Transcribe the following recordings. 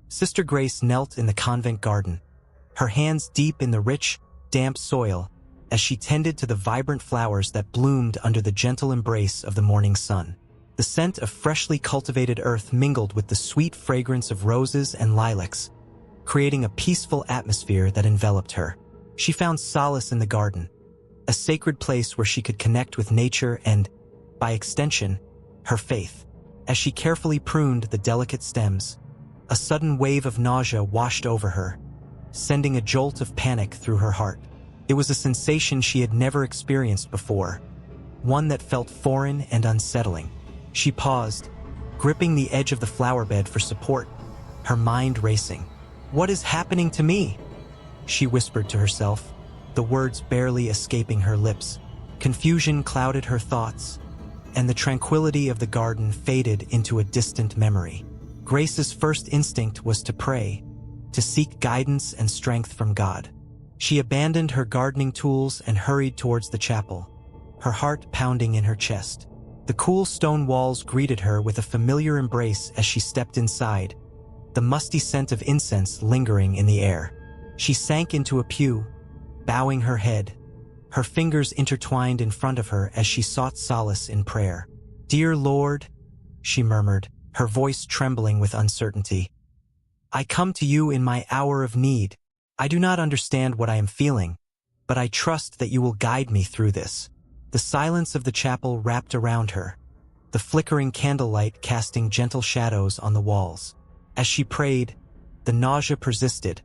Sister Grace knelt in the convent garden, her hands deep in the rich, damp soil as she tended to the vibrant flowers that bloomed under the gentle embrace of the morning sun. The scent of freshly cultivated earth mingled with the sweet fragrance of roses and lilacs, creating a peaceful atmosphere that enveloped her. She found solace in the garden, a sacred place where she could connect with nature and, by extension, her faith. As she carefully pruned the delicate stems, a sudden wave of nausea washed over her, sending a jolt of panic through her heart. It was a sensation she had never experienced before, one that felt foreign and unsettling. She paused, gripping the edge of the flower bed for support, her mind racing. "What is happening to me?" she whispered to herself, the words barely escaping her lips. Confusion clouded her thoughts, and the tranquility of the garden faded into a distant memory. Grace's first instinct was to pray, to seek guidance and strength from God. She abandoned her gardening tools and hurried towards the chapel, her heart pounding in her chest. The cool stone walls greeted her with a familiar embrace as she stepped inside, the musty scent of incense lingering in the air. She sank into a pew, bowing her head, her fingers intertwined in front of her as she sought solace in prayer. "Dear Lord," she murmured, her voice trembling with uncertainty, "I come to you in my hour of need. I do not understand what I am feeling, but I trust that you will guide me through this." The silence of the chapel wrapped around her, the flickering candlelight casting gentle shadows on the walls. As she prayed, the nausea persisted,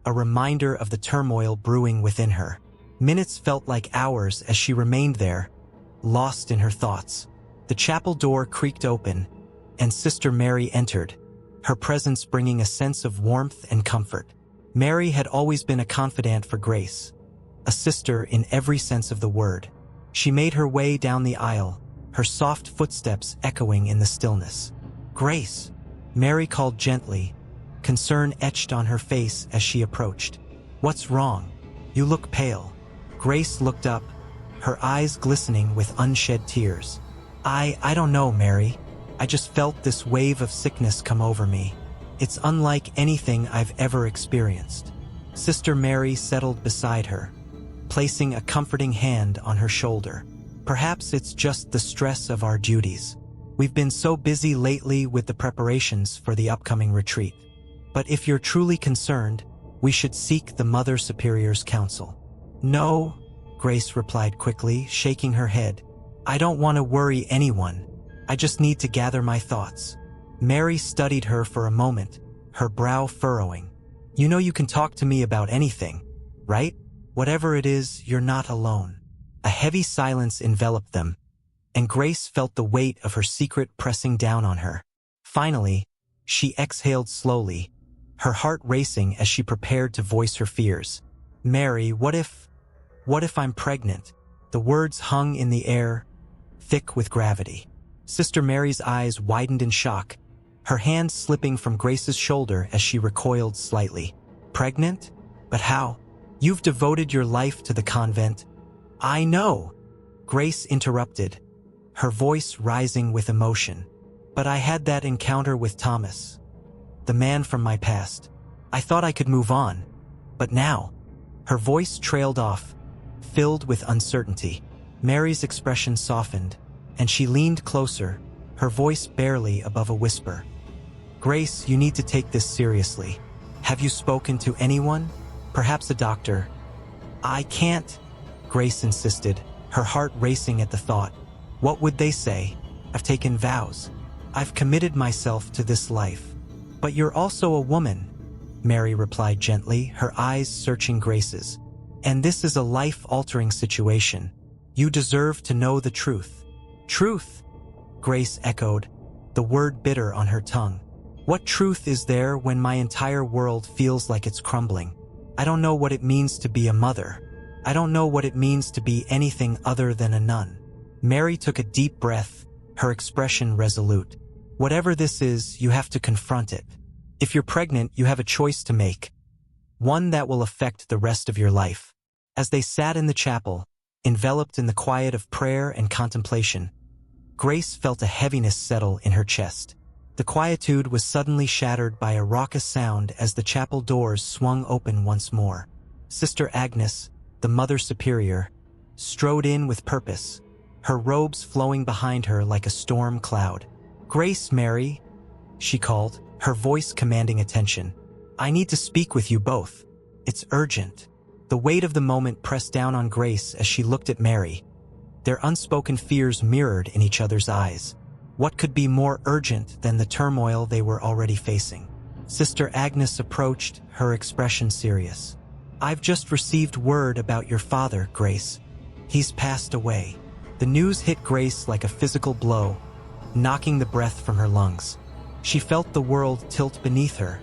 a reminder of the turmoil brewing within her. Minutes felt like hours as she remained there, lost in her thoughts. The chapel door creaked open, and Sister Mary entered, her presence bringing a sense of warmth and comfort. Mary had always been a confidant for Grace, a sister in every sense of the word. She made her way down the aisle, her soft footsteps echoing in the stillness. "Grace," Mary called gently, concern etched on her face as she approached. "What's wrong? You look pale." Grace looked up, her eyes glistening with unshed tears. I don't know, Mary. I just felt this wave of sickness come over me. It's unlike anything I've ever experienced." Sister Mary settled beside her, placing a comforting hand on her shoulder. "Perhaps it's just the stress of our duties. We've been so busy lately with the preparations for the upcoming retreat. But if you're truly concerned, we should seek the Mother Superior's counsel." "No," Grace replied quickly, shaking her head. "I don't want to worry anyone. I just need to gather my thoughts." Mary studied her for a moment, her brow furrowing. "You know you can talk to me about anything, right? Whatever it is, you're not alone." A heavy silence enveloped them, and Grace felt the weight of her secret pressing down on her. Finally, she exhaled slowly, her heart racing as she prepared to voice her fears. "Mary, what if I'm pregnant?" The words hung in the air, thick with gravity. Sister Mary's eyes widened in shock, her hand slipping from Grace's shoulder as she recoiled slightly. "Pregnant? But how? You've devoted your life to the convent." "I know," Grace interrupted, her voice rising with emotion. "But I had that encounter with Thomas, the man from my past. I thought I could move on, but now..." Her voice trailed off, filled with uncertainty. Mary's expression softened, and she leaned closer, her voice barely above a whisper. "Grace, you need to take this seriously. Have you spoken to anyone? Perhaps a doctor?" "I can't," Grace insisted, her heart racing at the thought. "What would they say? I've taken vows. I've committed myself to this life." "But you're also a woman," Mary replied gently, her eyes searching Grace's. "And this is a life-altering situation. You deserve to know the truth." "Truth?" Grace echoed, the word bitter on her tongue. "What truth is there when my entire world feels like it's crumbling? I don't know what it means to be a mother. I don't know what it means to be anything other than a nun." Mary took a deep breath, her expression resolute. "Whatever this is, you have to confront it. If you're pregnant, you have a choice to make, one that will affect the rest of your life." As they sat in the chapel, enveloped in the quiet of prayer and contemplation, Grace felt a heaviness settle in her chest. The quietude was suddenly shattered by a raucous sound as the chapel doors swung open once more. Sister Agnes, the Mother Superior, strode in with purpose, her robes flowing behind her like a storm cloud. "Grace, Mary," she called, her voice commanding attention. "I need to speak with you both. It's urgent." The weight of the moment pressed down on Grace as she looked at Mary, their unspoken fears mirrored in each other's eyes. What could be more urgent than the turmoil they were already facing? Sister Agnes approached, her expression serious. "I've just received word about your father, Grace. He's passed away." The news hit Grace like a physical blow, knocking the breath from her lungs. She felt the world tilt beneath her,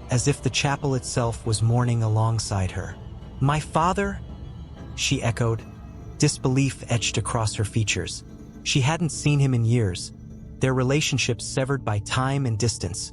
as if the chapel itself was mourning alongside her. "My father?" she echoed, disbelief etched across her features. She hadn't seen him in years, their relationship severed by time and distance.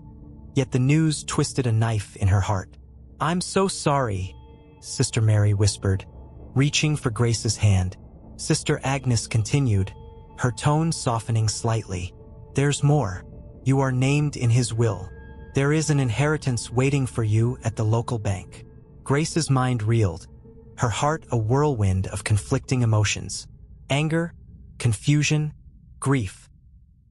Yet the news twisted a knife in her heart. "I'm so sorry," Sister Mary whispered, reaching for Grace's hand. Sister Agnes continued, her tone softening slightly. "There's more. You are named in his will. There is an inheritance waiting for you at the local bank." Grace's mind reeled, her heart a whirlwind of conflicting emotions. Anger, confusion, grief.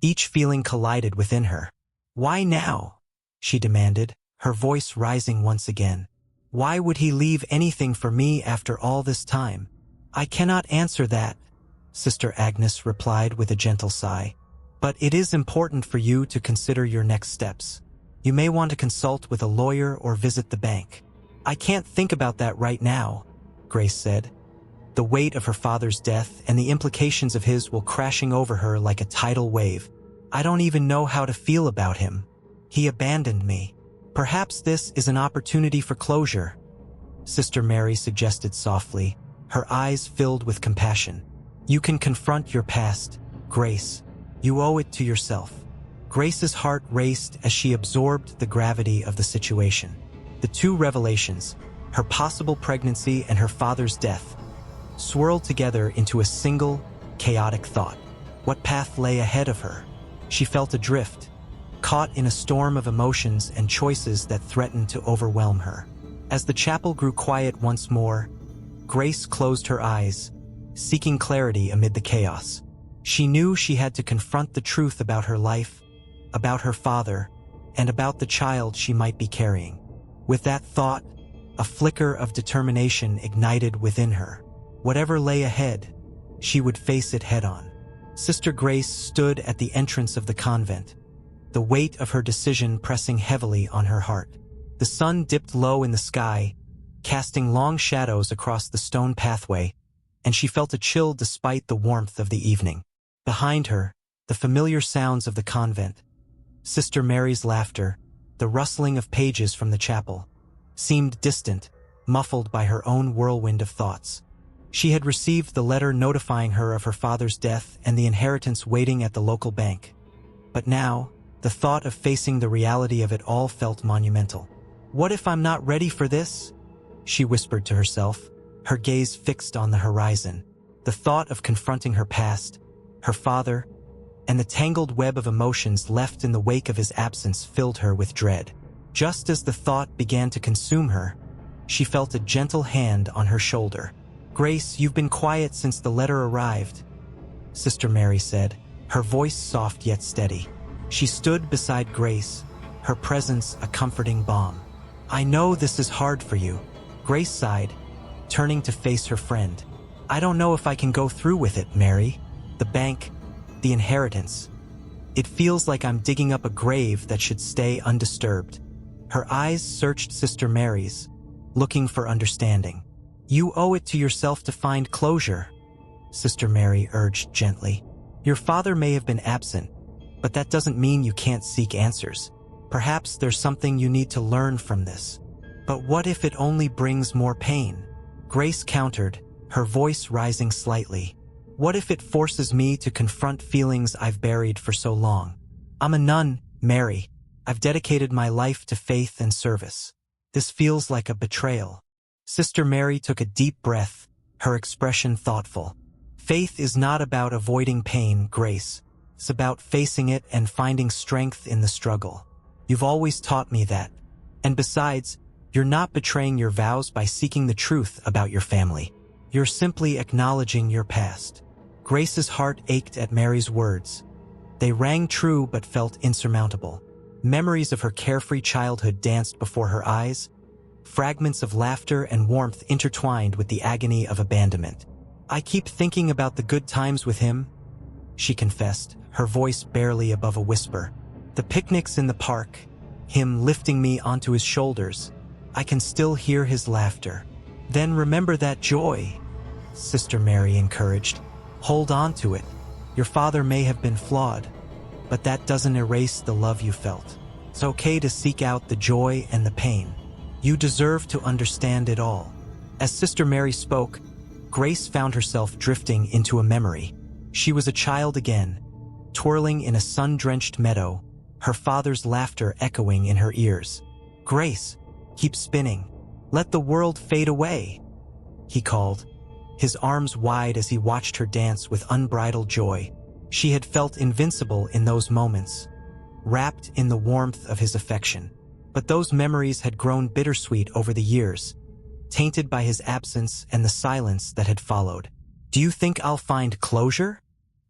Each feeling collided within her. "Why now?" she demanded, her voice rising once again. "Why would he leave anything for me after all this time?" "I cannot answer that," Sister Agnes replied with a gentle sigh. "But it is important for you to consider your next steps. You may want to consult with a lawyer or visit the bank." "I can't think about that right now," Grace said. The weight of her father's death and the implications of his will crashing over her like a tidal wave. "I don't even know how to feel about him. He abandoned me." "Perhaps this is an opportunity for closure," Sister Mary suggested softly, her eyes filled with compassion. "You can confront your past, Grace. You owe it to yourself." Grace's heart raced as she absorbed the gravity of the situation. The two revelations, her possible pregnancy and her father's death, swirled together into a single, chaotic thought. What path lay ahead of her? She felt adrift, caught in a storm of emotions and choices that threatened to overwhelm her. As the chapel grew quiet once more, Grace closed her eyes, seeking clarity amid the chaos. She knew she had to confront the truth about her life, about her father, and about the child she might be carrying. With that thought, a flicker of determination ignited within her. Whatever lay ahead, she would face it head-on. Sister Grace stood at the entrance of the convent, the weight of her decision pressing heavily on her heart. The sun dipped low in the sky, casting long shadows across the stone pathway, and she felt a chill despite the warmth of the evening. Behind her, the familiar sounds of the convent, Sister Mary's laughter, the rustling of pages from the chapel, seemed distant, muffled by her own whirlwind of thoughts. She had received the letter notifying her of her father's death and the inheritance waiting at the local bank. But now, the thought of facing the reality of it all felt monumental. "What if I'm not ready for this?" she whispered to herself, her gaze fixed on the horizon. The thought of confronting her past, her father, and the tangled web of emotions left in the wake of his absence filled her with dread. Just as the thought began to consume her, she felt a gentle hand on her shoulder. "Grace, you've been quiet since the letter arrived," Sister Mary said, her voice soft yet steady. She stood beside Grace, her presence a comforting balm. "I know this is hard for you," Grace sighed, turning to face her friend. "I don't know if I can go through with it, Mary. The bank, the inheritance. It feels like I'm digging up a grave that should stay undisturbed." Her eyes searched Sister Mary's, looking for understanding. "You owe it to yourself to find closure," Sister Mary urged gently. "Your father may have been absent, but that doesn't mean you can't seek answers. Perhaps there's something you need to learn from this." "But what if it only brings more pain?" Grace countered, her voice rising slightly. "What if it forces me to confront feelings I've buried for so long? I'm a nun, Mary. I've dedicated my life to faith and service. This feels like a betrayal." Sister Mary took a deep breath, her expression thoughtful. "Faith is not about avoiding pain, Grace. It's about facing it and finding strength in the struggle. You've always taught me that. And besides, you're not betraying your vows by seeking the truth about your family. You're simply acknowledging your past. Grace's heart ached at Mary's words. They rang true but felt insurmountable. Memories of her carefree childhood danced before her eyes, fragments of laughter and warmth intertwined with the agony of abandonment. I keep thinking about the good times with him, she confessed, her voice barely above a whisper. The picnics in the park, him lifting me onto his shoulders. I can still hear his laughter. Then remember that joy, Sister Mary encouraged. Hold on to it. Your father may have been flawed, but that doesn't erase the love you felt. It's okay to seek out the joy and the pain. You deserve to understand it all. As Sister Mary spoke, Grace found herself drifting into a memory. She was a child again, twirling in a sun-drenched meadow, her father's laughter echoing in her ears. Grace, keep spinning. Let the world fade away, he called, his arms wide as he watched her dance with unbridled joy. She had felt invincible in those moments, wrapped in the warmth of his affection. But those memories had grown bittersweet over the years, tainted by his absence and the silence that had followed. Do you think I'll find closure?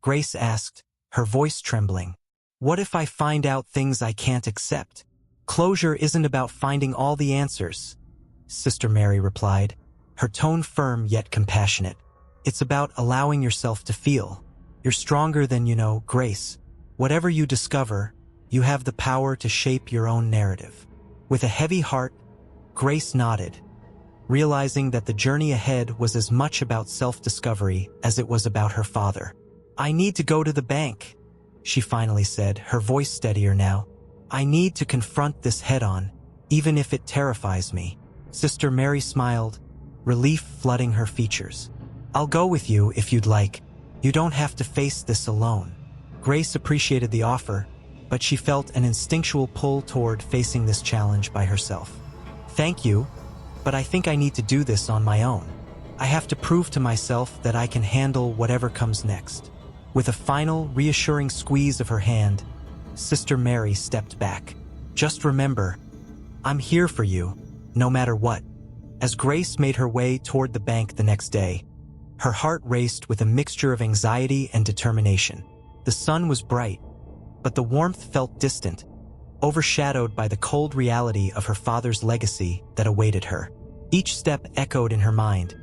Grace asked, her voice trembling. What if I find out things I can't accept? Closure isn't about finding all the answers, Sister Mary replied, her tone firm yet compassionate. It's about allowing yourself to feel. You're stronger than you know, Grace. Whatever you discover, you have the power to shape your own narrative. With a heavy heart, Grace nodded, realizing that the journey ahead was as much about self-discovery as it was about her father. I need to go to the bank, she finally said, her voice steadier now. I need to confront this head-on, even if it terrifies me. Sister Mary smiled, relief flooding her features. I'll go with you if you'd like. You don't have to face this alone. Grace appreciated the offer, but she felt an instinctual pull toward facing this challenge by herself. Thank you, but I think I need to do this on my own. I have to prove to myself that I can handle whatever comes next. With a final, reassuring squeeze of her hand, Sister Mary stepped back. Just remember, I'm here for you, no matter what. As Grace made her way toward the bank the next day, her heart raced with a mixture of anxiety and determination. The sun was bright, but the warmth felt distant, overshadowed by the cold reality of her father's legacy that awaited her. Each step echoed in her mind,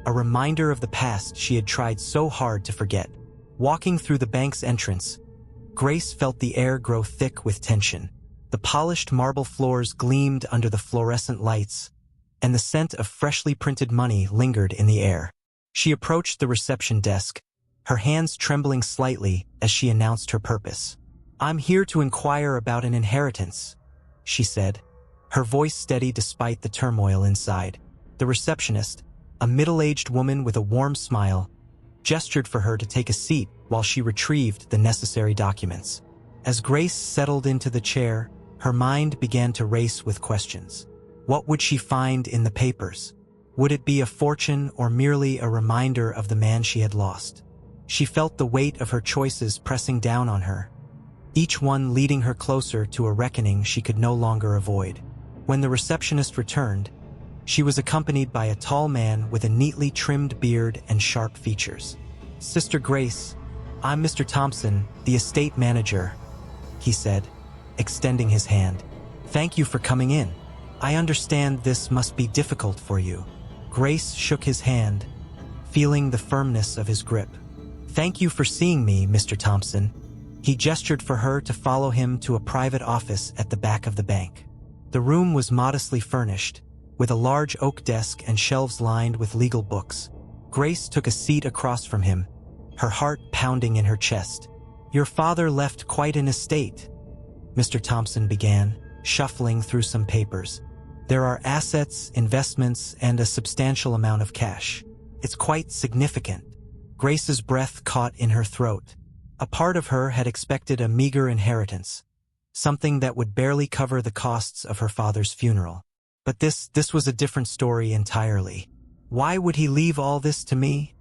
a reminder of the past she had tried so hard to forget. Walking through the bank's entrance, Grace felt the air grow thick with tension. The polished marble floors gleamed under the fluorescent lights, and the scent of freshly printed money lingered in the air. She approached the reception desk, her hands trembling slightly as she announced her purpose. I'm here to inquire about an inheritance, she said, her voice steady despite the turmoil inside. The receptionist, a middle-aged woman with a warm smile, gestured for her to take a seat while she retrieved the necessary documents. As Grace settled into the chair, her mind began to race with questions. What would she find in the papers? Would it be a fortune or merely a reminder of the man she had lost? She felt the weight of her choices pressing down on her, each one leading her closer to a reckoning she could no longer avoid. When the receptionist returned, she was accompanied by a tall man with a neatly trimmed beard and sharp features. Sister Grace, I'm Mr. Thompson, the estate manager, he said, extending his hand. Thank you for coming in. I understand this must be difficult for you. Grace shook his hand, feeling the firmness of his grip. Thank you for seeing me, Mr. Thompson. He gestured for her to follow him to a private office at the back of the bank. The room was modestly furnished, with a large oak desk and shelves lined with legal books. Grace took a seat across from him, her heart pounding in her chest. Your father left quite an estate, Mr. Thompson began, shuffling through some papers. There are assets, investments, and a substantial amount of cash. It's quite significant. Grace's breath caught in her throat. A part of her had expected a meager inheritance, something that would barely cover the costs of her father's funeral. But this was a different story entirely. Why would he leave all this to me?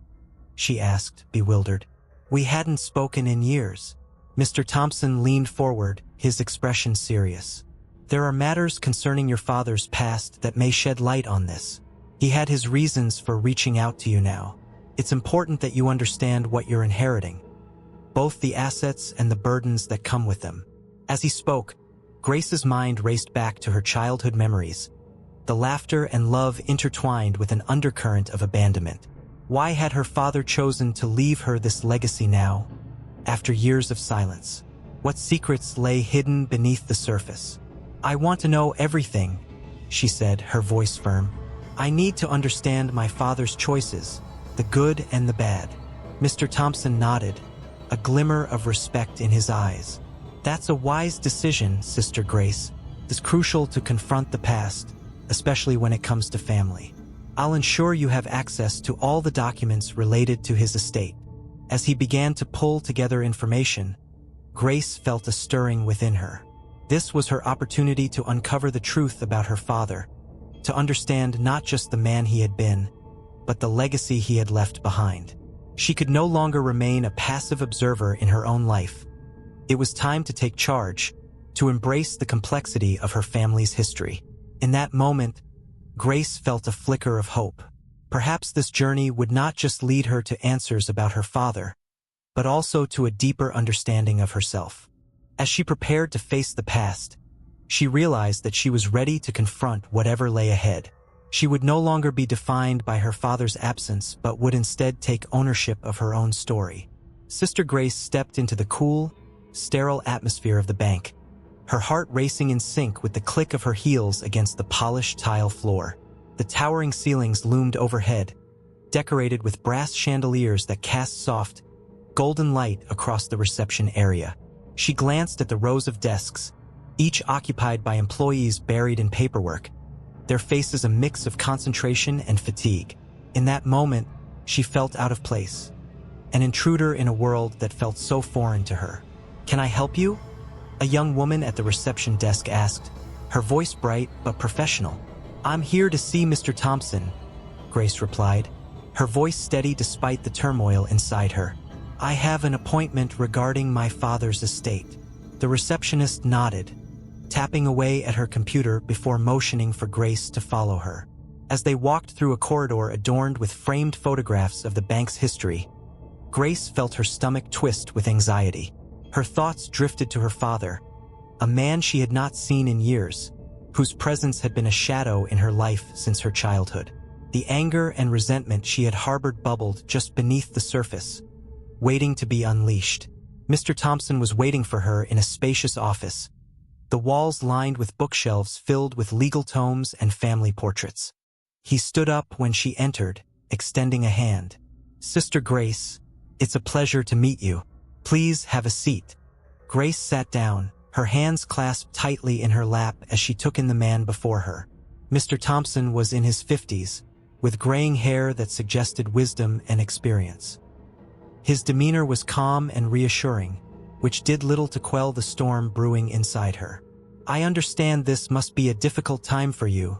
She asked, bewildered. We hadn't spoken in years. Mr. Thompson leaned forward, his expression serious. There are matters concerning your father's past that may shed light on this. He had his reasons for reaching out to you now. It's important that you understand what you're inheriting, both the assets and the burdens that come with them. As he spoke, Grace's mind raced back to her childhood memories, the laughter and love intertwined with an undercurrent of abandonment. Why had her father chosen to leave her this legacy now, after years of silence? What secrets lay hidden beneath the surface? I want to know everything, she said, her voice firm. I need to understand my father's choices, the good and the bad. Mr. Thompson nodded, a glimmer of respect in his eyes. That's a wise decision, Sister Grace. It's crucial to confront the past, especially when it comes to family. I'll ensure you have access to all the documents related to his estate. As he began to pull together information, Grace felt a stirring within her. This was her opportunity to uncover the truth about her father, to understand not just the man he had been, but the legacy he had left behind. She could no longer remain a passive observer in her own life. It was time to take charge, to embrace the complexity of her family's history. In that moment, Grace felt a flicker of hope. Perhaps this journey would not just lead her to answers about her father, but also to a deeper understanding of herself. As she prepared to face the past, she realized that she was ready to confront whatever lay ahead. She would no longer be defined by her father's absence, but would instead take ownership of her own story. Sister Grace stepped into the cool, sterile atmosphere of the bank, her heart racing in sync with the click of her heels against the polished tile floor. The towering ceilings loomed overhead, decorated with brass chandeliers that cast soft, golden light across the reception area. She glanced at the rows of desks, each occupied by employees buried in paperwork, their faces a mix of concentration and fatigue. In that moment, she felt out of place, an intruder in a world that felt so foreign to her. "Can I help you?" a young woman at the reception desk asked, her voice bright but professional. "I'm here to see Mr. Thompson," Grace replied, her voice steady despite the turmoil inside her. "I have an appointment regarding my father's estate." The receptionist nodded, tapping away at her computer before motioning for Grace to follow her. As they walked through a corridor adorned with framed photographs of the bank's history, Grace felt her stomach twist with anxiety. Her thoughts drifted to her father, a man she had not seen in years, whose presence had been a shadow in her life since her childhood. The anger and resentment she had harbored bubbled just beneath the surface, waiting to be unleashed. Mr. Thompson was waiting for her in a spacious office, the walls lined with bookshelves filled with legal tomes and family portraits. He stood up when she entered, extending a hand. "Sister Grace, it's a pleasure to meet you. Please have a seat." Grace sat down, her hands clasped tightly in her lap as she took in the man before her. Mr. Thompson was in his 50s, with graying hair that suggested wisdom and experience. His demeanor was calm and reassuring, which did little to quell the storm brewing inside her. "I understand this must be a difficult time for you,"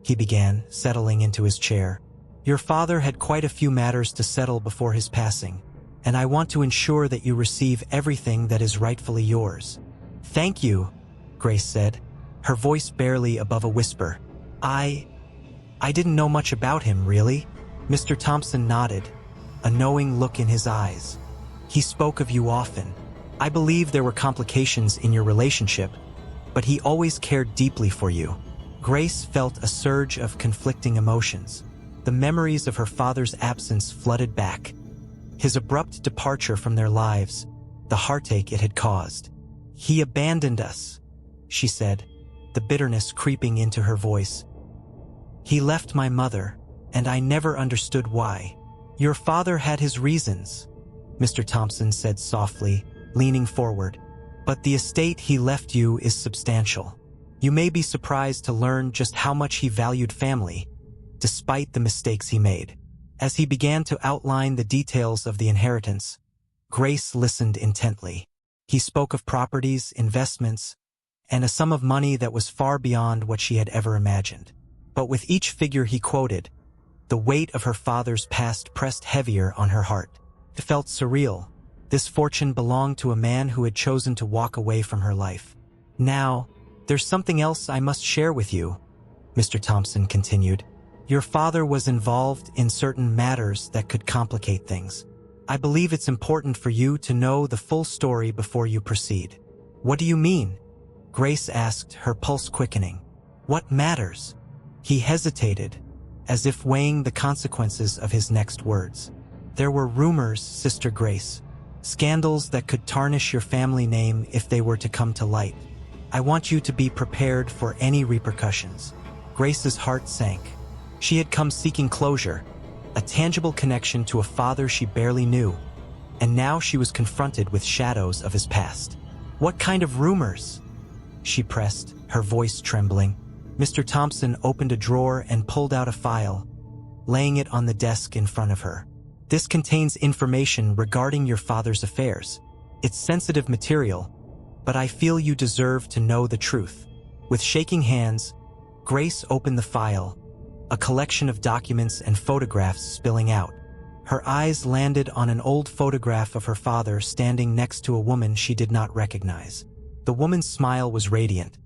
he began, settling into his chair. "Your father had quite a few matters to settle before his passing, and I want to ensure that you receive everything that is rightfully yours." "Thank you," Grace said, her voice barely above a whisper. I didn't know much about him, really." Mr. Thompson nodded, a knowing look in his eyes. "He spoke of you often. I believe there were complications in your relationship, but he always cared deeply for you." Grace felt a surge of conflicting emotions. The memories of her father's absence flooded back. His abrupt departure from their lives, the heartache it had caused. "He abandoned us," she said, the bitterness creeping into her voice. "He left my mother, and I never understood why." "Your father had his reasons," Mr. Thompson said softly, leaning forward. "But the estate he left you is substantial. You may be surprised to learn just how much he valued family, despite the mistakes he made." As he began to outline the details of the inheritance, Grace listened intently. He spoke of properties, investments, and a sum of money that was far beyond what she had ever imagined. But with each figure he quoted, the weight of her father's past pressed heavier on her heart. It felt surreal, This fortune belonged to a man who had chosen to walk away from her life. Now, there's something else I must share with you, Mr. Thompson continued. Your father was involved in certain matters that could complicate things. I believe it's important for you to know the full story before you proceed. What do you mean? Grace asked, her pulse quickening. What matters? He hesitated, as if weighing the consequences of his next words. There were rumors, Sister Grace. Scandals that could tarnish your family name if they were to come to light. I want you to be prepared for any repercussions. Grace's heart sank. She had come seeking closure, a tangible connection to a father she barely knew, and now she was confronted with shadows of his past. What kind of rumors? She pressed, her voice trembling. Mr. Thompson opened a drawer and pulled out a file, laying it on the desk in front of her. This contains information regarding your father's affairs. It's sensitive material, but I feel you deserve to know the truth. With shaking hands, Grace opened the file, a collection of documents and photographs spilling out. Her eyes landed on an old photograph of her father standing next to a woman she did not recognize. The woman's smile was radiant,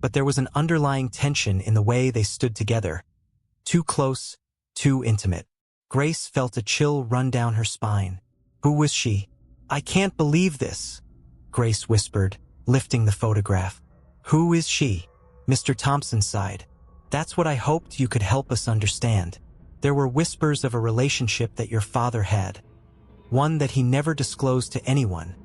but there was an underlying tension in the way they stood together. Too close, too intimate. Grace felt a chill run down her spine. Who was she? I can't believe this, Grace whispered, lifting the photograph. Who is she? Mr. Thompson sighed. That's what I hoped you could help us understand. There were whispers of a relationship that your father had, one that he never disclosed to anyone,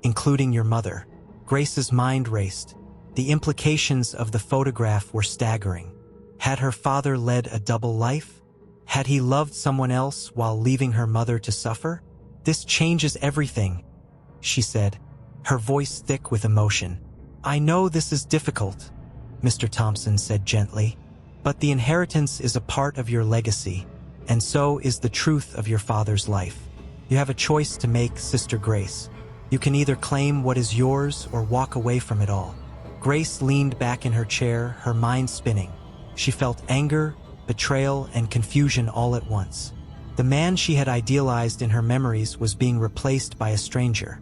including your mother. Grace's mind raced. The implications of the photograph were staggering. Had her father led a double life? Had he loved someone else while leaving her mother to suffer? This changes everything, she said, her voice thick with emotion. I know this is difficult, Mr. Thompson said gently, but the inheritance is a part of your legacy, and so is the truth of your father's life. You have a choice to make, Sister Grace. You can either claim what is yours or walk away from it all. Grace leaned back in her chair, her mind spinning. She felt anger, betrayal, and confusion all at once. The man she had idealized in her memories was being replaced by a stranger,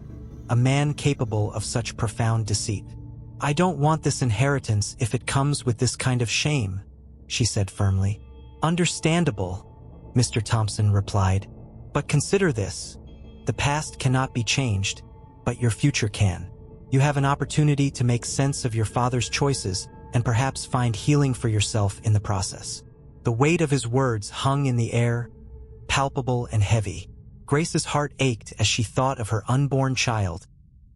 a man capable of such profound deceit. I don't want this inheritance if it comes with this kind of shame, she said firmly. Understandable, Mr. Thompson replied. But consider this. The past cannot be changed, but your future can. You have an opportunity to make sense of your father's choices and perhaps find healing for yourself in the process. The weight of his words hung in the air, palpable and heavy. Grace's heart ached as she thought of her unborn child,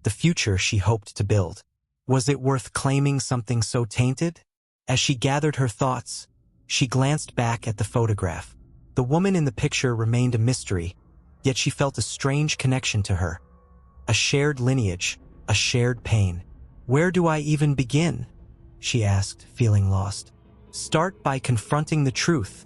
the future she hoped to build. Was it worth claiming something so tainted? As she gathered her thoughts, she glanced back at the photograph. The woman in the picture remained a mystery, yet she felt a strange connection to her. A shared lineage, a shared pain. Where do I even begin? She asked, feeling lost. Start by confronting the truth,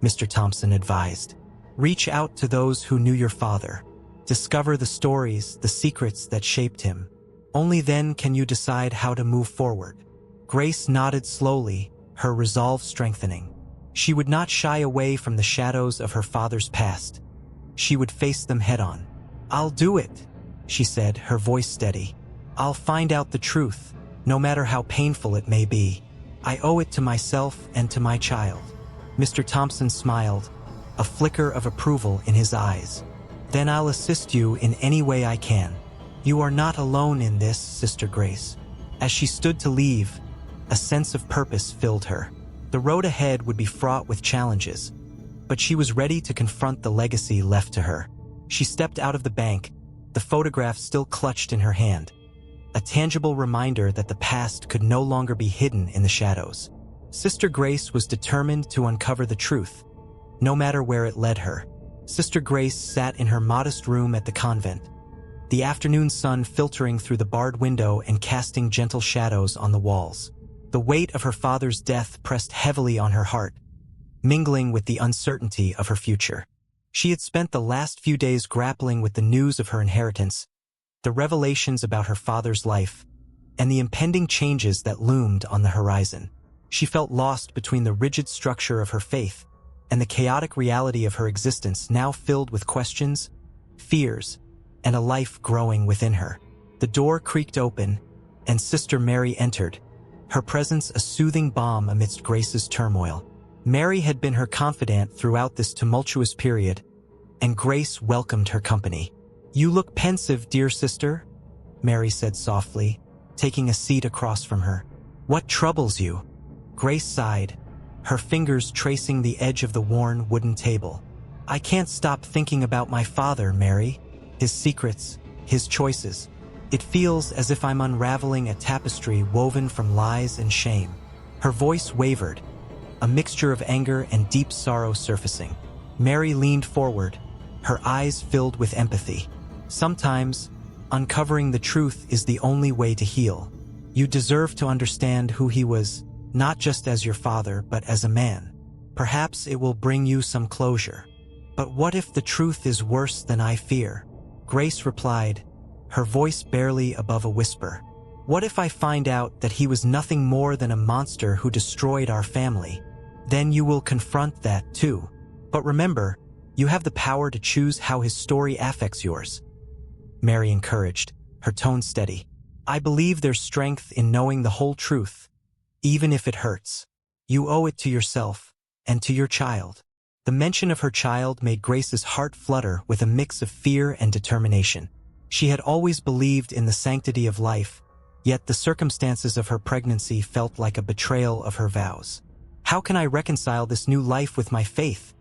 Mr. Thompson advised. Reach out to those who knew your father. Discover the stories, the secrets that shaped him. Only then can you decide how to move forward. Grace nodded slowly, her resolve strengthening. She would not shy away from the shadows of her father's past. She would face them head-on. I'll do it, she said, her voice steady. I'll find out the truth, no matter how painful it may be. I owe it to myself and to my child. Mr. Thompson smiled, a flicker of approval in his eyes. Then I'll assist you in any way I can. You are not alone in this, Sister Grace. As she stood to leave, a sense of purpose filled her. The road ahead would be fraught with challenges, but she was ready to confront the legacy left to her. She stepped out of the bank, the photograph still clutched in her hand, a tangible reminder that the past could no longer be hidden in the shadows. Sister Grace was determined to uncover the truth, no matter where it led her. Sister Grace sat in her modest room at the convent, the afternoon sun filtering through the barred window and casting gentle shadows on the walls. The weight of her father's death pressed heavily on her heart, mingling with the uncertainty of her future. She had spent the last few days grappling with the news of her inheritance, the revelations about her father's life, and the impending changes that loomed on the horizon. She felt lost between the rigid structure of her faith and the chaotic reality of her existence, now filled with questions, fears, and a life growing within her. The door creaked open, and Sister Mary entered, her presence a soothing balm amidst Grace's turmoil. Mary had been her confidant throughout this tumultuous period, and Grace welcomed her company. "You look pensive, dear sister," Mary said softly, taking a seat across from her. "What troubles you?" Grace sighed, her fingers tracing the edge of the worn wooden table. "I can't stop thinking about my father, Mary. His secrets, his choices. It feels as if I'm unraveling a tapestry woven from lies and shame." Her voice wavered, a mixture of anger and deep sorrow surfacing. Mary leaned forward, her eyes filled with empathy. "Sometimes, uncovering the truth is the only way to heal. You deserve to understand who he was, not just as your father, but as a man. Perhaps it will bring you some closure." "But what if the truth is worse than I fear?" Grace replied, her voice barely above a whisper. "What if I find out that he was nothing more than a monster who destroyed our family? Then you will confront that too. But remember, you have the power to choose how his story affects yours." Mary encouraged, her tone steady. "I believe there's strength in knowing the whole truth, even if it hurts. You owe it to yourself and to your child." The mention of her child made Grace's heart flutter with a mix of fear and determination. She had always believed in the sanctity of life, yet the circumstances of her pregnancy felt like a betrayal of her vows. "How can I reconcile this new life with my faith?"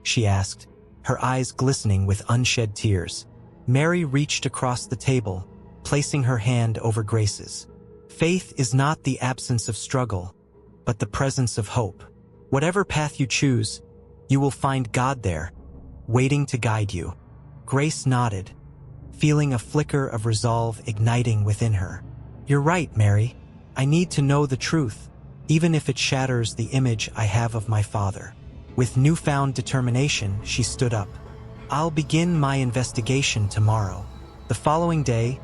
she asked, her eyes glistening with unshed tears. Mary reached across the table, placing her hand over Grace's. "Faith is not the absence of struggle, but the presence of hope. Whatever path you choose, you will find God there, waiting to guide you." Grace nodded, feeling a flicker of resolve igniting within her. "You're right, Mary. I need to know the truth, even if it shatters the image I have of my father." With newfound determination, she stood up. "I'll begin my investigation tomorrow." The following day,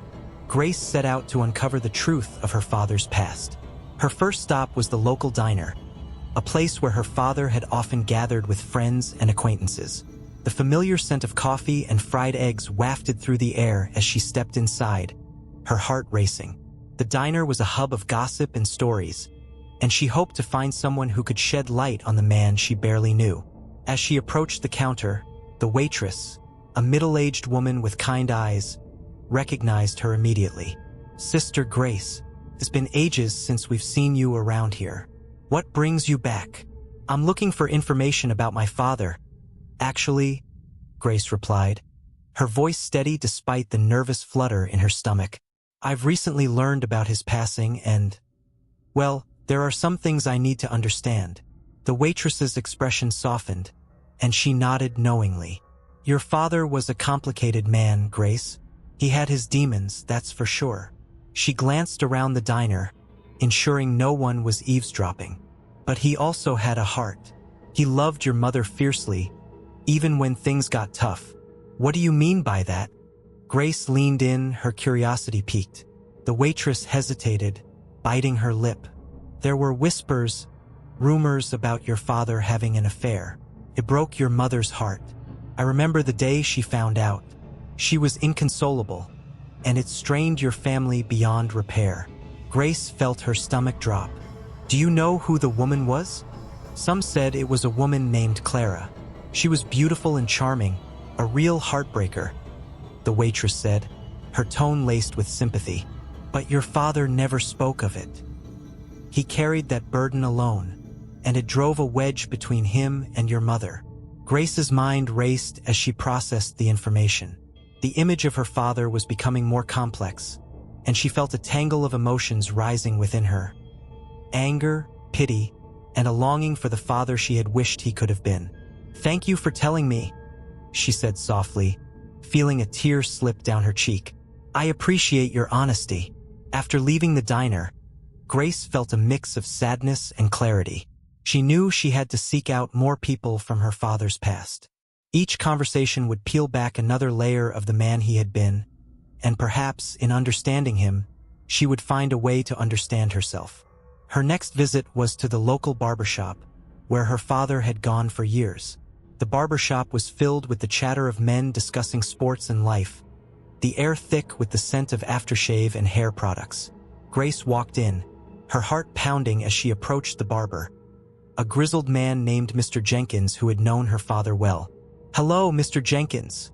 Grace set out to uncover the truth of her father's past. Her first stop was the local diner, a place where her father had often gathered with friends and acquaintances. The familiar scent of coffee and fried eggs wafted through the air as she stepped inside, her heart racing. The diner was a hub of gossip and stories, and she hoped to find someone who could shed light on the man she barely knew. As she approached the counter, the waitress, a middle-aged woman with kind eyes, recognized her immediately. "Sister Grace, it's been ages since we've seen you around here. What brings you back?" "I'm looking for information about my father." "Actually," Grace replied, her voice steady despite the nervous flutter in her stomach, "I've recently learned about his passing and, well, there are some things I need to understand." The waitress's expression softened, and she nodded knowingly. "Your father was a complicated man, Grace. He had his demons, that's for sure." She glanced around the diner, ensuring no one was eavesdropping. "But he also had a heart. He loved your mother fiercely, even when things got tough." "What do you mean by that?" Grace leaned in, her curiosity piqued. The waitress hesitated, biting her lip. "There were whispers, rumors about your father having an affair. It broke your mother's heart. I remember the day she found out. She was inconsolable, and it strained your family beyond repair." Grace felt her stomach drop. "Do you know who the woman was?" "Some said it was a woman named Clara. She was beautiful and charming, a real heartbreaker," the waitress said, her tone laced with sympathy. "But your father never spoke of it. He carried that burden alone, and it drove a wedge between him and your mother." Grace's mind raced as she processed the information. The image of her father was becoming more complex, and she felt a tangle of emotions rising within her. Anger, pity, and a longing for the father she had wished he could have been. "Thank you for telling me," she said softly, feeling a tear slip down her cheek. "I appreciate your honesty." After leaving the diner, Grace felt a mix of sadness and clarity. She knew she had to seek out more people from her father's past. Each conversation would peel back another layer of the man he had been, and perhaps, in understanding him, she would find a way to understand herself. Her next visit was to the local barbershop, where her father had gone for years. The barbershop was filled with the chatter of men discussing sports and life, the air thick with the scent of aftershave and hair products. Grace walked in, her heart pounding as she approached the barber, a grizzled man named Mr. Jenkins who had known her father well. "Hello, Mr. Jenkins,"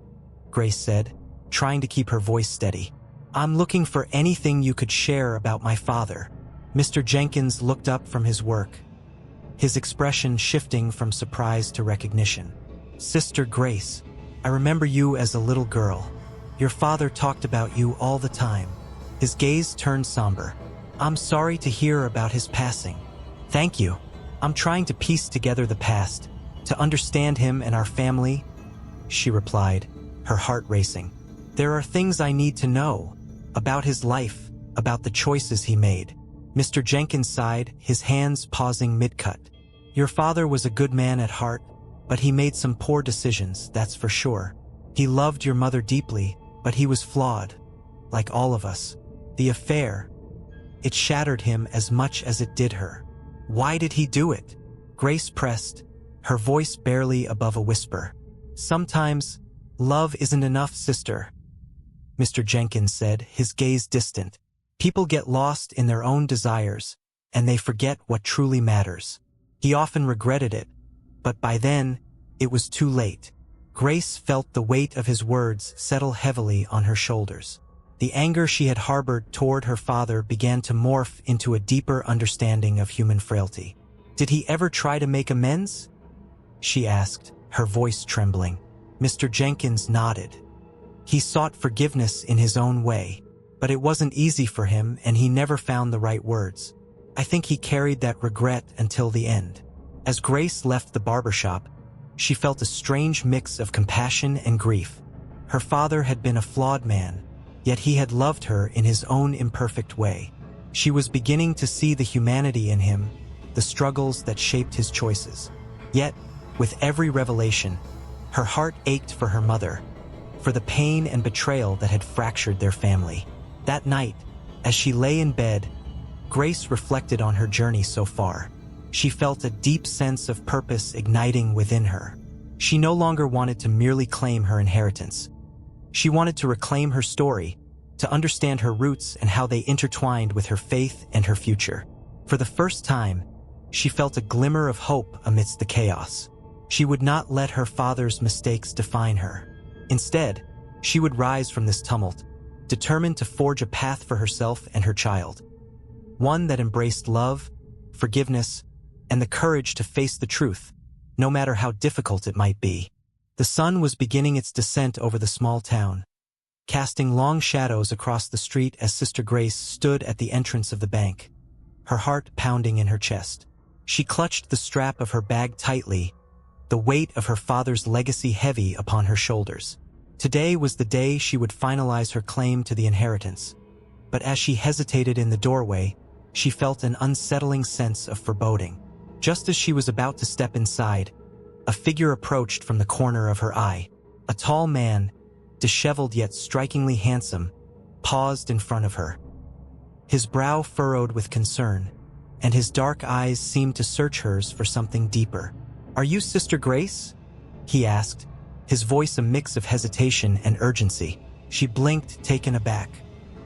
Grace said, trying to keep her voice steady. "I'm looking for anything you could share about my father." Mr. Jenkins looked up from his work, his expression shifting from surprise to recognition. "Sister Grace, I remember you as a little girl. Your father talked about you all the time." His gaze turned somber. "I'm sorry to hear about his passing." "Thank you. I'm trying to piece together the past, to understand him and our family," she replied, her heart racing. "There are things I need to know, about his life, about the choices he made." Mr. Jenkins sighed, his hands pausing mid-cut. "Your father was a good man at heart, but he made some poor decisions, that's for sure. He loved your mother deeply, but he was flawed, like all of us. The affair, it shattered him as much as it did her." "Why did he do it?" Grace pressed, her voice barely above a whisper. "Sometimes, love isn't enough, sister," Mr. Jenkins said, his gaze distant. "People get lost in their own desires, and they forget what truly matters." He often regretted it, but by then, it was too late. Grace felt the weight of his words settle heavily on her shoulders. The anger she had harbored toward her father began to morph into a deeper understanding of human frailty. "Did he ever try to make amends?" she asked, her voice trembling. Mr. Jenkins nodded. "He sought forgiveness in his own way, but it wasn't easy for him and he never found the right words. I think he carried that regret until the end." As Grace left the barbershop, she felt a strange mix of compassion and grief. Her father had been a flawed man, yet he had loved her in his own imperfect way. She was beginning to see the humanity in him, the struggles that shaped his choices. Yet, with every revelation, her heart ached for her mother, for the pain and betrayal that had fractured their family. That night, as she lay in bed, Grace reflected on her journey so far. She felt a deep sense of purpose igniting within her. She no longer wanted to merely claim her inheritance. She wanted to reclaim her story, to understand her roots and how they intertwined with her faith and her future. For the first time, she felt a glimmer of hope amidst the chaos. She would not let her father's mistakes define her. Instead, she would rise from this tumult, determined to forge a path for herself and her child. One that embraced love, forgiveness, and the courage to face the truth, no matter how difficult it might be. The sun was beginning its descent over the small town, casting long shadows across the street as Sister Grace stood at the entrance of the bank, her heart pounding in her chest. She clutched the strap of her bag tightly, the weight of her father's legacy heavy upon her shoulders. Today was the day she would finalize her claim to the inheritance. But as she hesitated in the doorway, she felt an unsettling sense of foreboding. Just as she was about to step inside, a figure approached from the corner of her eye. A tall man, disheveled yet strikingly handsome, paused in front of her. His brow furrowed with concern, and his dark eyes seemed to search hers for something deeper. "Are you Sister Grace?" he asked, his voice a mix of hesitation and urgency. She blinked, taken aback.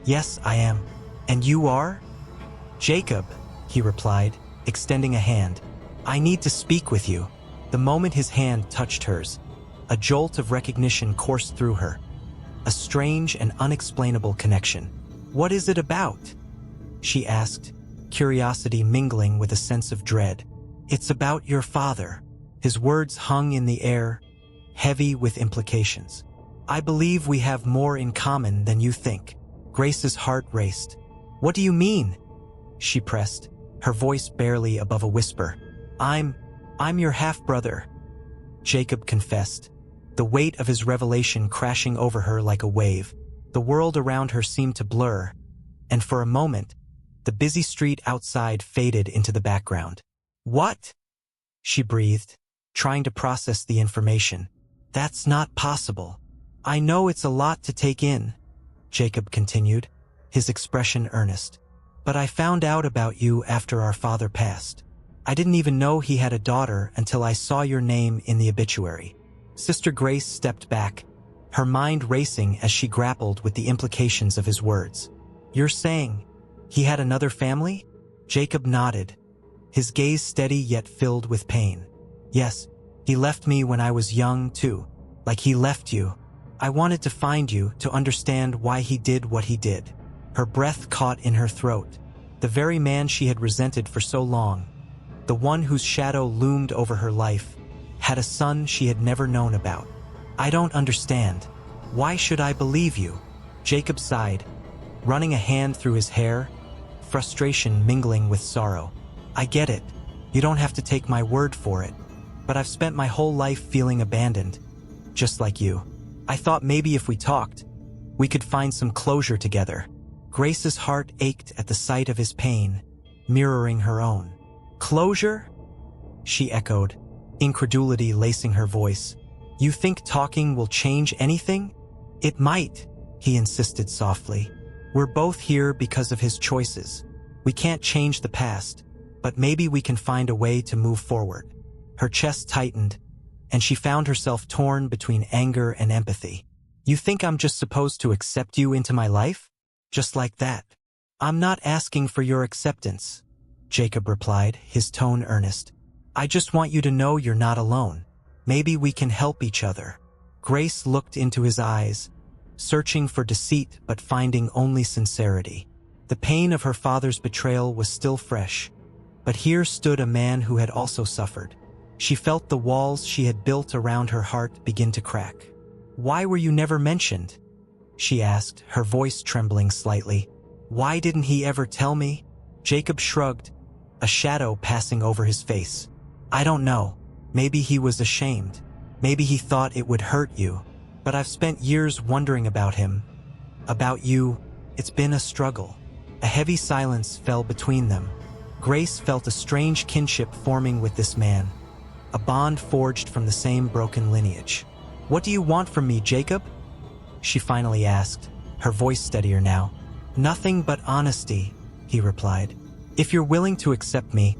"Yes, I am. And you are?" "Jacob," he replied, extending a hand. "I need to speak with you." The moment his hand touched hers, a jolt of recognition coursed through her. A strange and unexplainable connection. "What is it about?" she asked, curiosity mingling with a sense of dread. "It's about your father." His words hung in the air, heavy with implications. "I believe we have more in common than you think." Grace's heart raced. "What do you mean?" she pressed, her voice barely above a whisper. I'm your half-brother," Jacob confessed, the weight of his revelation crashing over her like a wave. The world around her seemed to blur, and for a moment, the busy street outside faded into the background. "What?" she breathed, trying to process the information. "That's not possible." "I know it's a lot to take in," Jacob continued, his expression earnest. "But I found out about you after our father passed. I didn't even know he had a daughter until I saw your name in the obituary." Sister Grace stepped back, her mind racing as she grappled with the implications of his words. "You're saying he had another family?" Jacob nodded, his gaze steady yet filled with pain. "Yes, he left me when I was young too, like he left you. I wanted to find you, to understand why he did what he did." Her breath caught in her throat. The very man she had resented for so long, the one whose shadow loomed over her life, had a son she had never known about. "I don't understand. Why should I believe you?" Jacob sighed, running a hand through his hair, frustration mingling with sorrow. "I get it. You don't have to take my word for it. But I've spent my whole life feeling abandoned, just like you. I thought maybe if we talked, we could find some closure together." Grace's heart ached at the sight of his pain, mirroring her own. "Closure?" she echoed, incredulity lacing her voice. "You think talking will change anything?" "It might," he insisted softly. "We're both here because of his choices. We can't change the past, but maybe we can find a way to move forward." Her chest tightened, and she found herself torn between anger and empathy. "You think I'm just supposed to accept you into my life? Just like that?" "I'm not asking for your acceptance," Jacob replied, his tone earnest. "I just want you to know you're not alone. Maybe we can help each other." Grace looked into his eyes, searching for deceit but finding only sincerity. The pain of her father's betrayal was still fresh, but here stood a man who had also suffered. She felt the walls she had built around her heart begin to crack. "Why were you never mentioned?" she asked, her voice trembling slightly. "Why didn't he ever tell me?" Jacob shrugged, a shadow passing over his face. "I don't know. Maybe he was ashamed. Maybe he thought it would hurt you. But I've spent years wondering about him. About you. It's been a struggle." A heavy silence fell between them. Grace felt a strange kinship forming with this man, a bond forged from the same broken lineage. "What do you want from me, Jacob?" she finally asked, her voice steadier now. "Nothing but honesty," he replied. "If you're willing to accept me,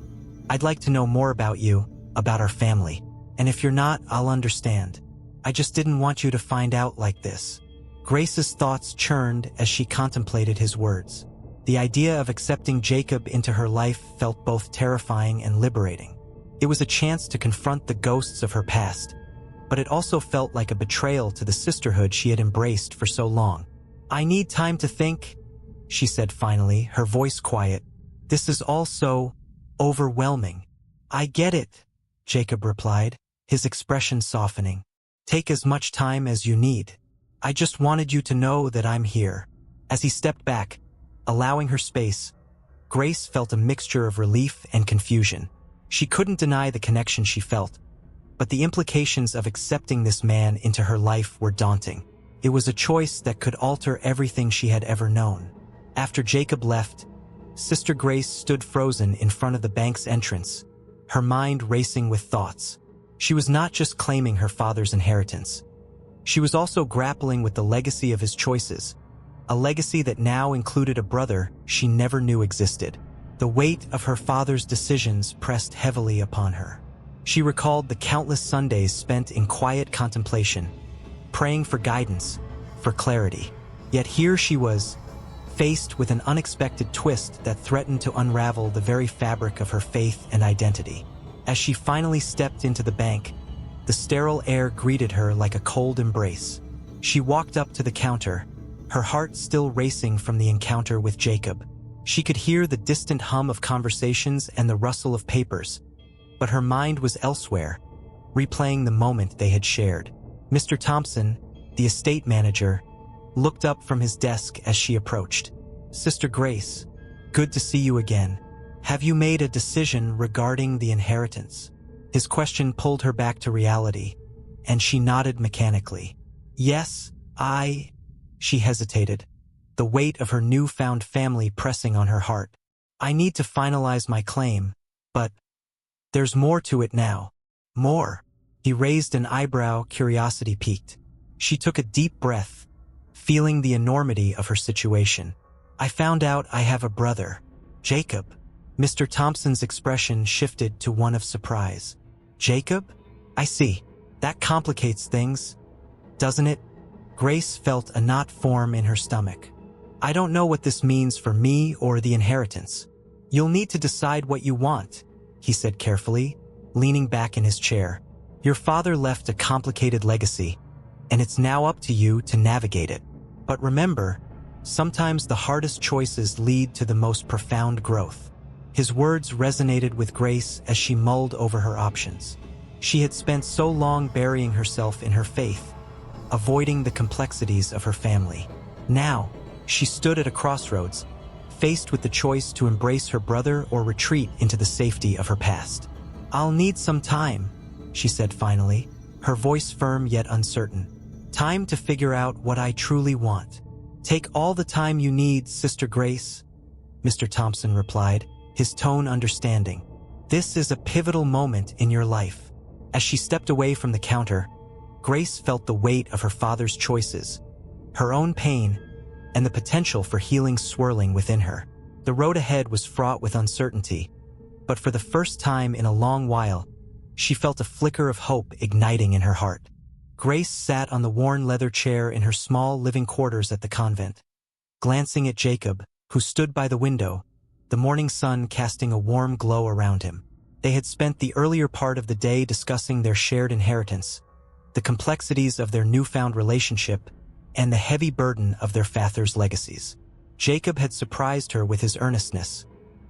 I'd like to know more about you, about our family. And if you're not, I'll understand. I just didn't want you to find out like this." Grace's thoughts churned as she contemplated his words. The idea of accepting Jacob into her life felt both terrifying and liberating. It was a chance to confront the ghosts of her past, but it also felt like a betrayal to the sisterhood she had embraced for so long. "I need time to think," she said finally, her voice quiet. "This is all so overwhelming." "I get it," Jacob replied, his expression softening. "Take as much time as you need. I just wanted you to know that I'm here." As he stepped back, allowing her space, Grace felt a mixture of relief and confusion. She couldn't deny the connection she felt, but the implications of accepting this man into her life were daunting. It was a choice that could alter everything she had ever known. After Jacob left, Sister Grace stood frozen in front of the bank's entrance, her mind racing with thoughts. She was not just claiming her father's inheritance. She was also grappling with the legacy of his choices, a legacy that now included a brother she never knew existed. The weight of her father's decisions pressed heavily upon her. She recalled the countless Sundays spent in quiet contemplation, praying for guidance, for clarity. Yet here she was, faced with an unexpected twist that threatened to unravel the very fabric of her faith and identity. As she finally stepped into the bank, the sterile air greeted her like a cold embrace. She walked up to the counter, her heart still racing from the encounter with Jacob. She could hear the distant hum of conversations and the rustle of papers, but her mind was elsewhere, replaying the moment they had shared. Mr. Thompson, the estate manager, looked up from his desk as she approached. "Sister Grace, good to see you again. Have you made a decision regarding the inheritance?" His question pulled her back to reality, and she nodded mechanically. "Yes, She hesitated, the weight of her newfound family pressing on her heart. "I need to finalize my claim, but there's more to it now." "More?" He raised an eyebrow, curiosity piqued. She took a deep breath, feeling the enormity of her situation. "I found out I have a brother, Jacob." Mr. Thompson's expression shifted to one of surprise. "Jacob? I see. That complicates things, doesn't it?" Grace felt a knot form in her stomach. "I don't know what this means for me or the inheritance. You'll need to decide what you want," he said carefully, leaning back in his chair. "Your father left a complicated legacy, and it's now up to you to navigate it. But remember, sometimes the hardest choices lead to the most profound growth." His words resonated with Grace as she mulled over her options. She had spent so long burying herself in her faith, avoiding the complexities of her family. Now, she stood at a crossroads, faced with the choice to embrace her brother or retreat into the safety of her past. "I'll need some time," she said finally, her voice firm yet uncertain. "Time to figure out what I truly want." "Take all the time you need, Sister Grace," Mr. Thompson replied, his tone understanding. "This is a pivotal moment in your life." As she stepped away from the counter, Grace felt the weight of her father's choices, her own pain, and the potential for healing swirling within her. The road ahead was fraught with uncertainty, but for the first time in a long while, she felt a flicker of hope igniting in her heart. Grace sat on the worn leather chair in her small living quarters at the convent, glancing at Jacob, who stood by the window, the morning sun casting a warm glow around him. They had spent the earlier part of the day discussing their shared inheritance, the complexities of their newfound relationship, and the heavy burden of their father's legacies. Jacob had surprised her with his earnestness,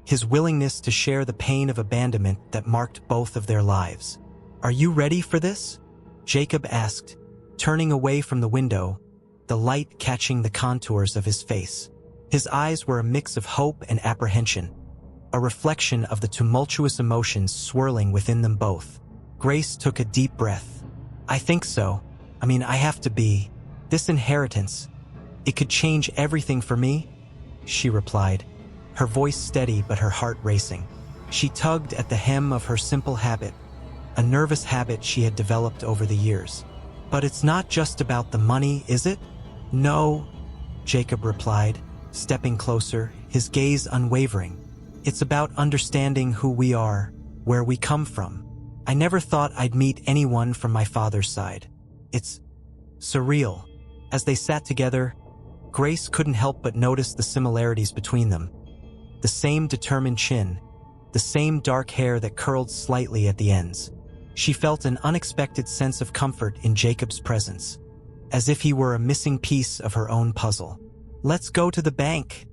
his willingness to share the pain of abandonment that marked both of their lives. "Are you ready for this?" Jacob asked, turning away from the window, the light catching the contours of his face. His eyes were a mix of hope and apprehension, a reflection of the tumultuous emotions swirling within them both. Grace took a deep breath. "I think so. I have to be. This inheritance, it could change everything for me," she replied, her voice steady but her heart racing. She tugged at the hem of her simple habit, a nervous habit she had developed over the years. "But it's not just about the money, is it?" "No," Jacob replied, stepping closer, his gaze unwavering. "It's about understanding who we are, where we come from. I never thought I'd meet anyone from my father's side. It's surreal." As they sat together, Grace couldn't help but notice the similarities between them. The same determined chin, the same dark hair that curled slightly at the ends. She felt an unexpected sense of comfort in Jacob's presence, as if he were a missing piece of her own puzzle. "Let's go to the bank,"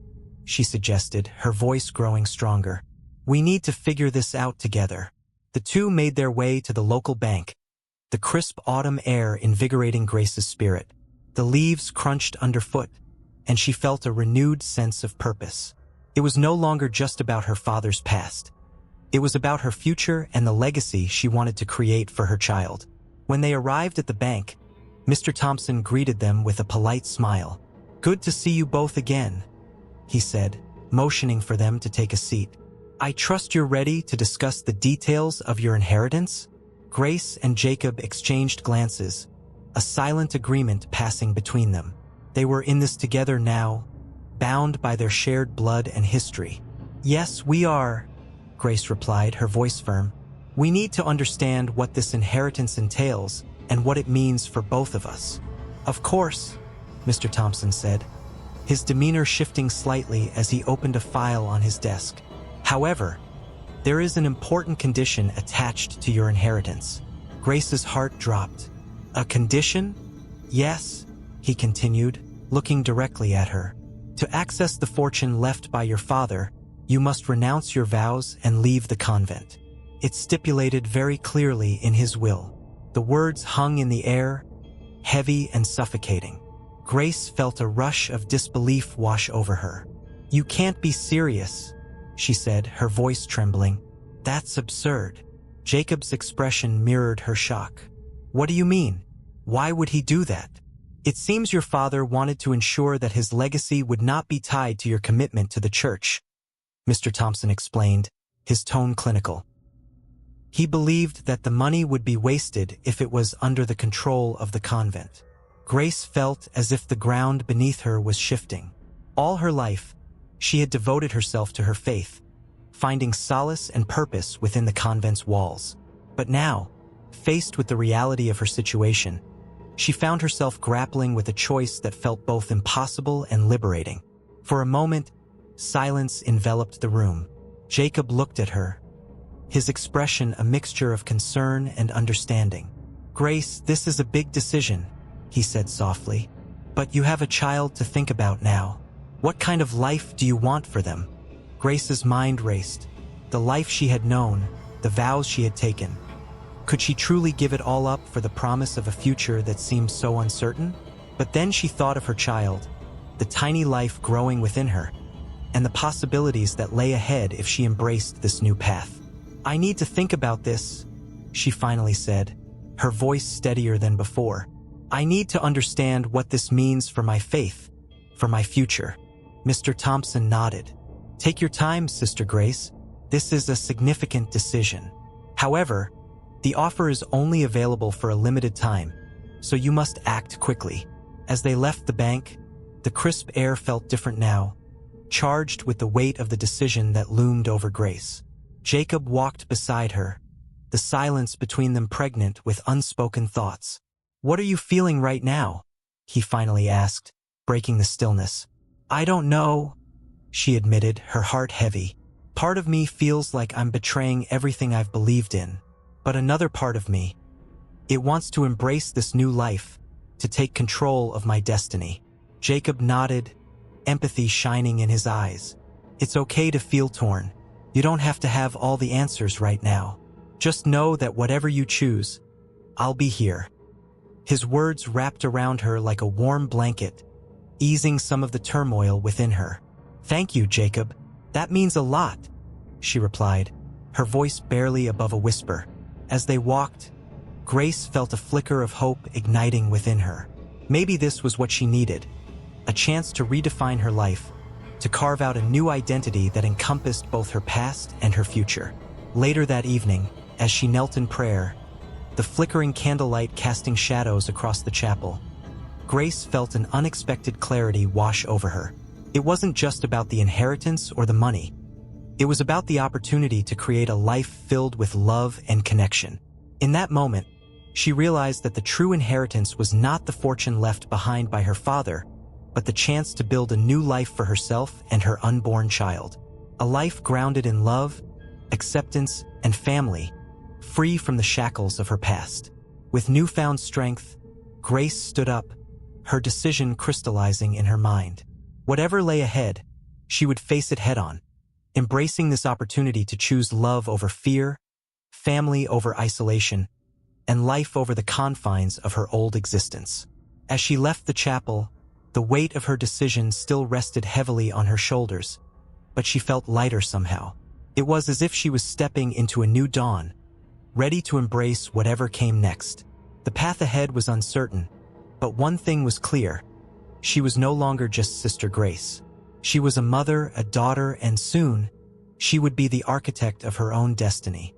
she suggested, her voice growing stronger. "We need to figure this out together." The two made their way to the local bank, the crisp autumn air invigorating Grace's spirit. The leaves crunched underfoot, and she felt a renewed sense of purpose. It was no longer just about her father's past. It was about her future and the legacy she wanted to create for her child. When they arrived at the bank, Mr. Thompson greeted them with a polite smile. "Good to see you both again," he said, motioning for them to take a seat. "I trust you're ready to discuss the details of your inheritance?" Grace and Jacob exchanged glances, a silent agreement passing between them. They were in this together now, bound by their shared blood and history. "Yes, we are," Grace replied, her voice firm. "We need to understand what this inheritance entails and what it means for both of us." "Of course," Mr. Thompson said, his demeanor shifting slightly as he opened a file on his desk. "However, there is an important condition attached to your inheritance." Grace's heart dropped. "A condition?" "Yes," he continued, looking directly at her. "To access the fortune left by your father, you must renounce your vows and leave the convent. It's stipulated very clearly in his will." The words hung in the air, heavy and suffocating. Grace felt a rush of disbelief wash over her. "You can't be serious," she said, her voice trembling. "That's absurd." Jacob's expression mirrored her shock. "What do you mean? Why would he do that?" "It seems your father wanted to ensure that his legacy would not be tied to your commitment to the church," Mr. Thompson explained, his tone clinical. "He believed that the money would be wasted if it was under the control of the convent." Grace felt as if the ground beneath her was shifting. All her life, she had devoted herself to her faith, finding solace and purpose within the convent's walls. But now, faced with the reality of her situation, She found herself grappling with a choice that felt both impossible and liberating. For a moment, silence enveloped the room. Jacob looked at her, his expression a mixture of concern and understanding. "Grace, this is a big decision," he said softly. "But you have a child to think about now. What kind of life do you want for them?" Grace's mind raced. The life she had known, the vows she had taken. Could she truly give it all up for the promise of a future that seemed so uncertain? But then she thought of her child, the tiny life growing within her, and the possibilities that lay ahead if she embraced this new path. "I need to think about this," she finally said, her voice steadier than before. "I need to understand what this means for my faith, for my future." Mr. Thompson nodded. "Take your time, Sister Grace. This is a significant decision. However, the offer is only available for a limited time, so you must act quickly." As they left the bank, the crisp air felt different now, charged with the weight of the decision that loomed over Grace. Jacob walked beside her, the silence between them pregnant with unspoken thoughts. "What are you feeling right now?" he finally asked, breaking the stillness. "I don't know," she admitted, her heart heavy. "Part of me feels like I'm betraying everything I've believed in, but another part of me, it wants to embrace this new life, to take control of my destiny." Jacob nodded, empathy shining in his eyes. "It's okay to feel torn. You don't have to have all the answers right now. Just know that whatever you choose, I'll be here." His words wrapped around her like a warm blanket, easing some of the turmoil within her. "Thank you, Jacob. That means a lot," she replied, her voice barely above a whisper. As they walked, Grace felt a flicker of hope igniting within her. Maybe this was what she needed, a chance to redefine her life, to carve out a new identity that encompassed both her past and her future. Later that evening, as she knelt in prayer, the flickering candlelight casting shadows across the chapel, Grace felt an unexpected clarity wash over her. It wasn't just about the inheritance or the money. It was about the opportunity to create a life filled with love and connection. In that moment, she realized that the true inheritance was not the fortune left behind by her father, but the chance to build a new life for herself and her unborn child. A life grounded in love, acceptance, and family, free from the shackles of her past. With newfound strength, Grace stood up, her decision crystallizing in her mind. Whatever lay ahead, she would face it head-on, embracing this opportunity to choose love over fear, family over isolation, and life over the confines of her old existence. As she left the chapel, the weight of her decision still rested heavily on her shoulders, but she felt lighter somehow. It was as if she was stepping into a new dawn, ready to embrace whatever came next. The path ahead was uncertain, but one thing was clear. She was no longer just Sister Grace. She was a mother, a daughter, and soon, she would be the architect of her own destiny.